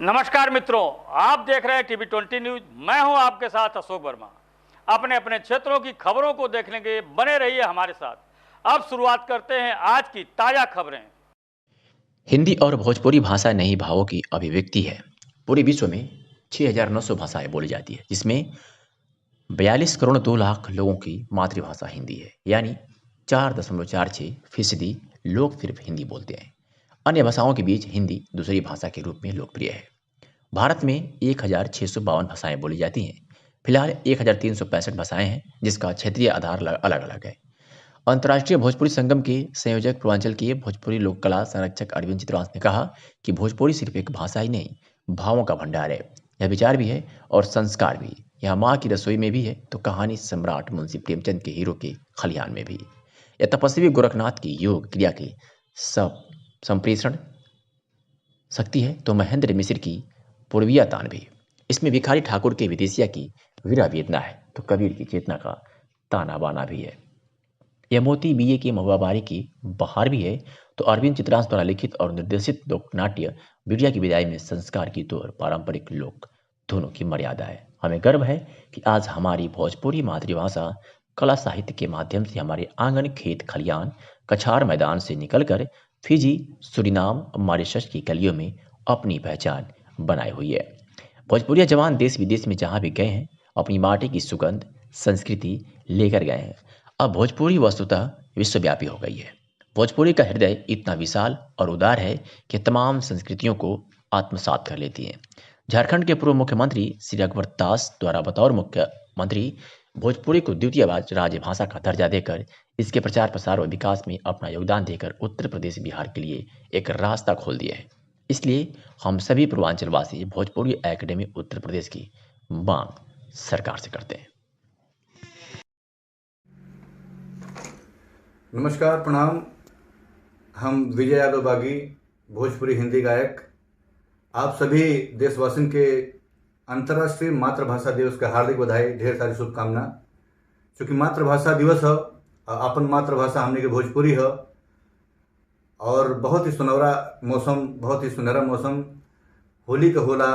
नमस्कार मित्रों, आप देख रहे हैं टीवी 20 न्यूज। मैं हूं आपके साथ अशोक वर्मा। अपने अपने क्षेत्रों की खबरों को देखने के लिए बने रहिए हमारे साथ। अब शुरुआत करते हैं आज की ताजा खबरें। हिंदी और भोजपुरी भाषा नई भावों की अभिव्यक्ति है। पूरे विश्व में 6,900 भाषाएं बोली जाती है, जिसमें 42 करोड़ 2 लाख लोगों की मातृभाषा हिंदी है, यानी 4.46% लोग सिर्फ हिंदी बोलते हैं। अन्य भाषाओं के बीच हिंदी दूसरी भाषा के रूप में लोकप्रिय है। भारत में 1,652 भाषाएं बोली जाती हैं। फिलहाल 1,365 भाषाएं हैं, जिसका क्षेत्रीय आधार अलग अलग है। अंतर्राष्ट्रीय भोजपुरी संगम के संयोजक पूर्वांचल के भोजपुरी लोक कला संरक्षक अरविंद चित्रवांश ने कहा कि भोजपुरी सिर्फ एक भाषा ही नहीं, भावों का भंडार है। यह विचार भी है और संस्कार भी। यह माँ की रसोई में भी है तो कहानी सम्राट मुंशी प्रेमचंद के हीरो के खलिहान में भी। यह तपस्वी गोरखनाथ की योग क्रिया के सब संप्रेषण शक्ति है तो महेंद्र मिश्र की पूर्विया तान भी। इसमें भिखारी ठाकुर के विदेशिया की वीरा वेदना है तो कबीर की चेतना का ताना बाना भी है। यह मोती बीए की महुआबारी की बहार भी है तो अरविंद चित्रांश द्वारा लिखित और निर्देशित लोकनाट्य बिटिया की विदाई में संस्कार की तो और पारंपरिक लोक दोनों की मर्यादा है। हमें गर्व है कि आज हमारी भोजपुरी मातृभाषा कला साहित्य के माध्यम से हमारे आंगन, खेत खलियान, कछार मैदान से निकलकर फिजी, सुरीनाम, मॉरिशस की गलियों में अपनी पहचान बनाई हुई है। भोजपुरिया जवान देश विदेश में जहाँ भी गए हैं, अपनी माटी की सुगंध, संस्कृति लेकर गए हैं। अब भोजपुरी वस्तुतः विश्वव्यापी हो गई है। भोजपुरी का हृदय इतना विशाल और उदार है कि तमाम संस्कृतियों को आत्मसात कर लेती है। झारखंड के पूर्व मुख्यमंत्री श्री रघुवर दास द्वारा बतौर मुख्यमंत्री भोजपुरी को द्वितीय राजभाषा का दर्जा देकर इसके प्रचार प्रसार और विकास में अपना योगदान देकर उत्तर प्रदेश बिहार के लिए एक रास्ता खोल दिया है। इसलिए हम सभी पूर्वांचलवासी भोजपुरी एकेडमी उत्तर प्रदेश की मांग सरकार से करते हैं। नमस्कार, प्रणाम। हम विजय यादव बागी, भोजपुरी हिंदी गायक, आप सभी देशवासियों के अंतर्राष्ट्रीय मातृभाषा दिवस के हार्दिक बधाई, ढेर सारी शुभकामना। चूँकि मातृभाषा दिवस है, अपन मातृभाषा हमने के भोजपुरी है और बहुत ही सुनहरा मौसम होली का होला,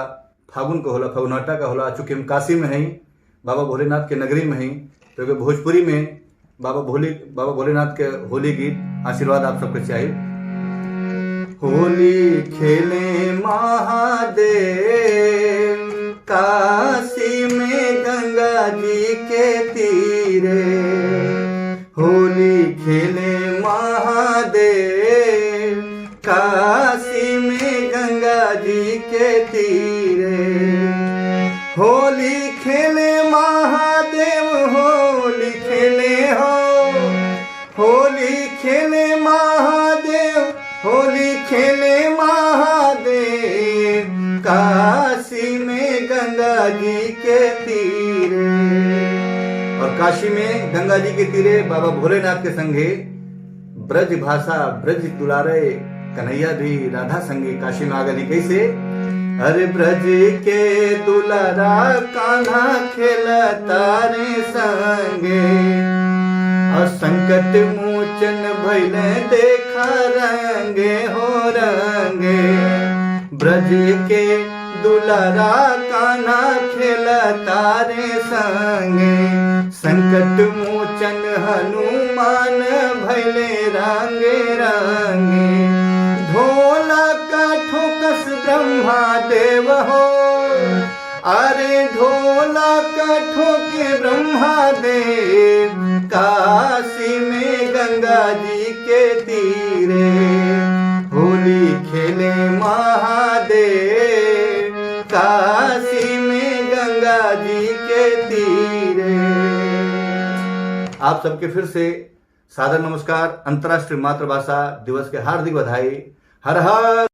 फागुन का होला, फगुनाटा का होला। चूँकि हम काशी में हैं, बाबा भोलेनाथ के नगरी में हैं, तो भोजपुरी में बाबा भोलेनाथ के होली गीत आशीर्वाद आप सबके चाहिए। होली खेले महादेव काशी में गंगा जी के तीरे, होली खेले महादेव काशी में गंगा जी के तीरे, होली खेले महादेव, होली खेले हो, होली खेले महादेव, होली खेले महादेव काशी में गंगा जी के तीरे। और काशी में गंगा जी के तीरे बाबा भोलेनाथ के संगे ब्रज भाषा ब्रज दुलारे कन्हैया भी राधा संगे काशी में आगनी कैसे। अरे ब्रज के दुलारा कान्हा खेलता रे संगे, और संकट मोचन भइले देखा रंगे हो रंगे। ब्रज के दुलारा कान्हा खेलता रे संगे, संकट मोचन हनुमान भइले रंगे रंगे। ढोलक ठोकस ब्रह्मा देव हो, अरे ढोलक ठोके ब्रह्मा देव काशी में गंगा जी के तीरे, होली खेले महादेव काशी में गंगा जी के तीरे। आप सबके फिर से सादर नमस्कार। अंतर्राष्ट्रीय मातृभाषा दिवस के हार्दिक बधाई। हर हर